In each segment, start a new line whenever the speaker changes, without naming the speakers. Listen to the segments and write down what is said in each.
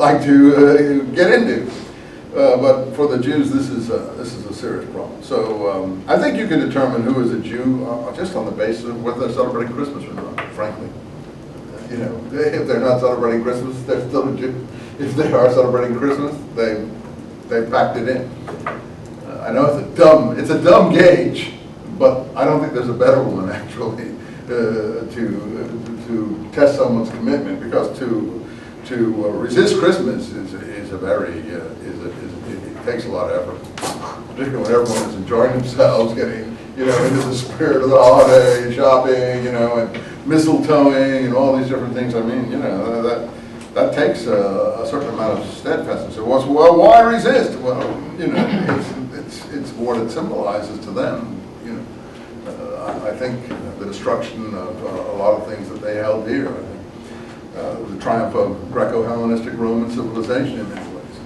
like to get into. But for the Jews, this is a serious problem. So I think you can determine who is a Jew just on the basis of whether they're celebrating Christmas or not, frankly. You know, if they're not celebrating Christmas, they're still a Jew. If they are celebrating Christmas, they packed it in. I know it's a dumb gauge, but I don't think there's a better one actually to test someone's commitment, because to resist Christmas is a very it takes a lot of effort, particularly when everyone is enjoying themselves, getting into the spirit of the holiday, shopping, and mistletoeing and all these different things. I mean, that takes a certain amount of steadfastness. So, well, why resist? Well, it's what it symbolizes to them. I think the destruction of a lot of things that they held dear. I think the triumph of Greco-Hellenistic Roman civilization in many ways.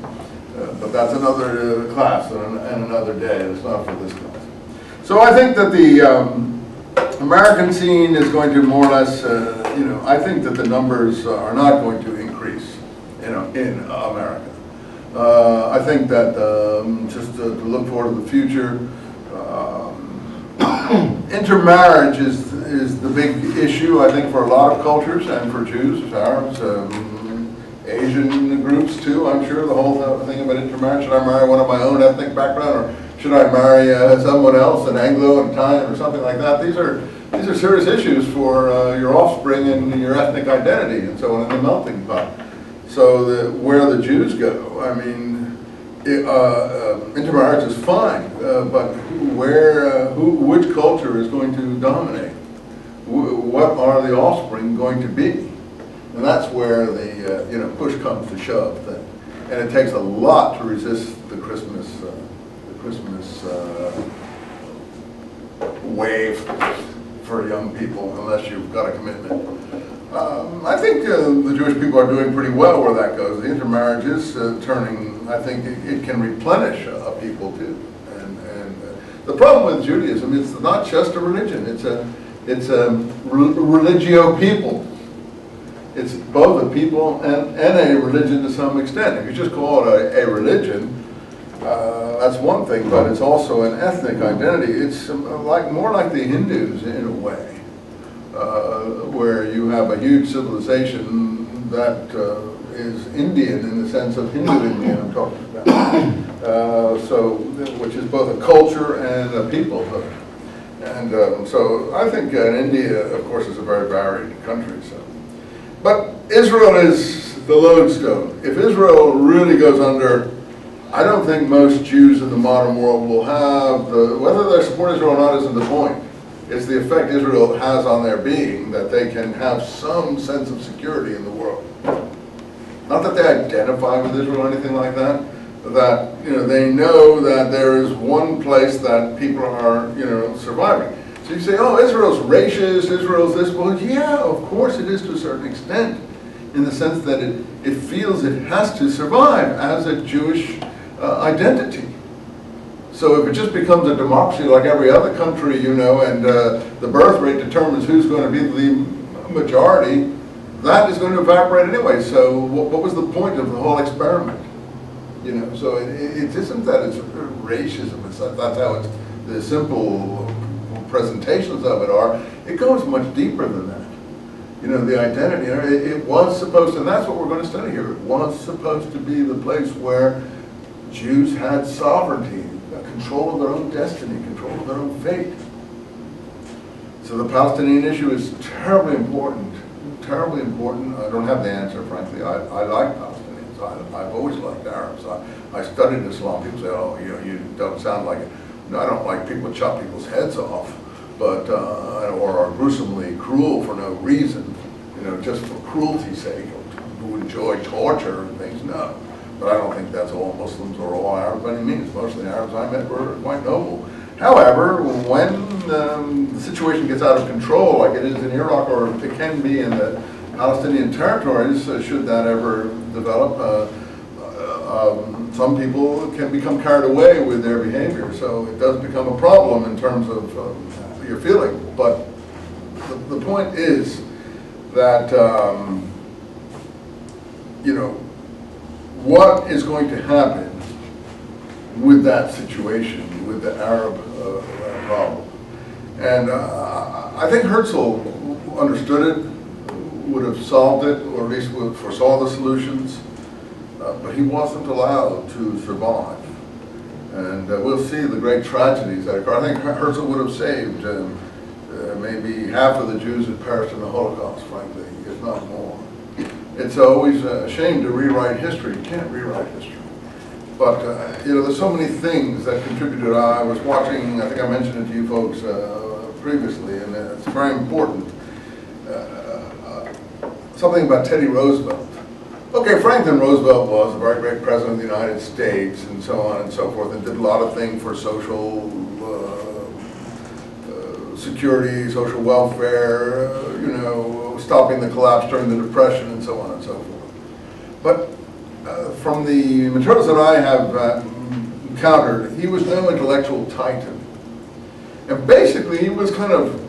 But that's another class and another day. It's not for this class. So I think that the American scene is going to more or less, I think that the numbers are not going to increase, in America. I think that just to look forward to the future, intermarriage is the big issue, I think, for a lot of cultures and for Jews, Arabs, Asian groups too, I'm sure. The whole thing about intermarriage. Should I marry one of my own ethnic background, or should I marry someone else, an Anglo and Italian or something like that? These are serious issues for your offspring and your ethnic identity and so on in the melting pot. So where the Jews go, I mean, intermarriage is fine, but which culture is going to dominate? What are the offspring going to be? And that's where the push comes to shove. And it takes a lot to resist the Christmas wave for young people, unless you've got a commitment. I think the Jewish people are doing pretty well where that goes. The intermarriage is turning. I think it can replenish a people too. And the problem with Judaism, it's not just a religion. It's a religio people. It's both a people and a religion to some extent. If you just call it a religion, that's one thing, but it's also an ethnic identity. It's more like the Hindus in a way, where you have a huge civilization that is Indian in the sense of Hindu Indian I'm talking about. Which is both a culture and a people. And so I think India, of course, is a very varied country. But Israel is the lodestone. If Israel really goes under, I don't think most Jews in the modern world will have whether they support Israel or not isn't the point. It's the effect Israel has on their being, that they can have some sense of security in the world. Not that they identify with Israel or anything like that, that they know that there is one place that people are surviving. So you say, oh, Israel's racist, Israel's this. Well, yeah, of course it is to a certain extent, in the sense that it feels it has to survive as a Jewish identity. So if it just becomes a democracy like every other country, and the birth rate determines who's going to be the majority, that is going to evaporate anyway. So what was the point of the whole experiment? So it isn't that it's racism. It's not, that's how the simple presentations of it are. It goes much deeper than that. The identity. It was supposed to, and that's what we're going to study here. It was supposed to be the place where Jews had sovereignty, control of their own destiny, control of their own fate. So the Palestinian issue is terribly important. Terribly important. I don't have the answer, frankly. I like Palestinians. I've always liked Arabs. I studied Islam. People say, oh, you don't sound like it. No, I don't like people chop people's heads off, but or are gruesomely cruel for no reason, just for cruelty's sake, who enjoy torture and things. No, but I don't think that's all Muslims or all Arabs by any means. Most of the Arabs I met were quite noble. However, when the situation gets out of control, like it is in Iraq, or it can be in the Palestinian territories, should that ever develop, some people can become carried away with their behavior. So it does become a problem in terms of your feeling. But the point is that, what is going to happen with that situation, with the Arab problem. And I think Herzl understood it, would have solved it, or at least would have foresaw the solutions, but he wasn't allowed to survive. And we'll see the great tragedies that occur. I think Herzl would have saved maybe half of the Jews that perished in the Holocaust, frankly, if not more. It's always a shame to rewrite history. You can't rewrite history. But, you know, there's so many things that contributed. I was watching, I think I mentioned it to you folks previously, and it's very important. Something about Teddy Roosevelt. Okay, Franklin Roosevelt was a very great president of the United States and so on and so forth, and did a lot of things for social security, social welfare, you know, stopping the collapse during the Depression and so on and so forth. But from the materials that I have encountered, he was no intellectual titan. And basically he was kind of,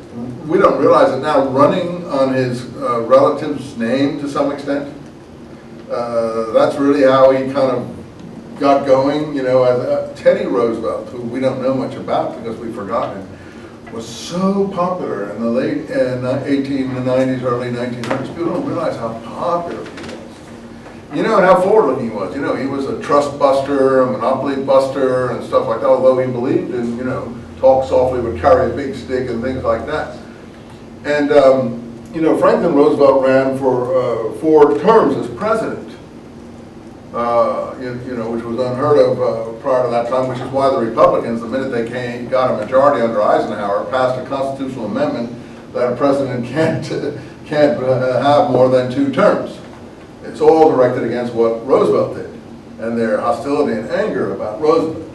we don't realize it now, running on his relative's name to some extent. That's really how he kind of got going, you know. Teddy Roosevelt, who we don't know much about because we've forgotten, was so popular in the late 1890s, early 1900s. People don't realize how popular he was. You know, and how forward-looking he was. You know, he was a trust buster, a monopoly buster, and stuff like that, although he believed in, you know, talk softly, would carry a big stick and things like that. And, you know, Franklin Roosevelt ran for 4 terms as president. You know, which was unheard of prior to that time, which is why the Republicans, the minute they got a majority under Eisenhower, passed a constitutional amendment that a president can't have more than 2 terms. It's all directed against what Roosevelt did and their hostility and anger about Roosevelt.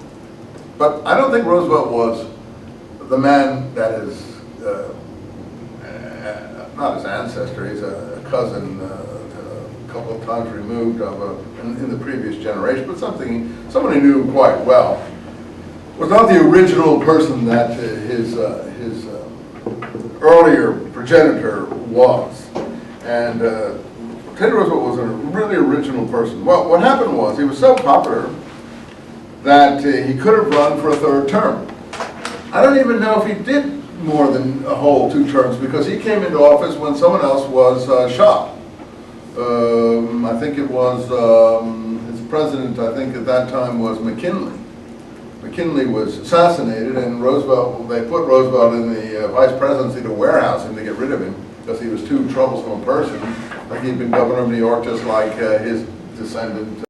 But I don't think Roosevelt was the man that is, not his ancestor, he's a cousin, a couple of times removed of in the previous generation, but someone he knew quite well. Was not the original person that his earlier progenitor was. And Teddy Roosevelt was a really original person. Well, what happened was he was so popular that he could have run for a 3rd term. I don't even know if he did more than a whole 2 terms, because he came into office when someone else was shot. I think it was, his president, I think at that time, was McKinley. McKinley was assassinated, and Roosevelt, they put Roosevelt in the vice presidency to warehouse him to get rid of him, because he was too troublesome a person. Like he'd been governor of New York, just like his descendant.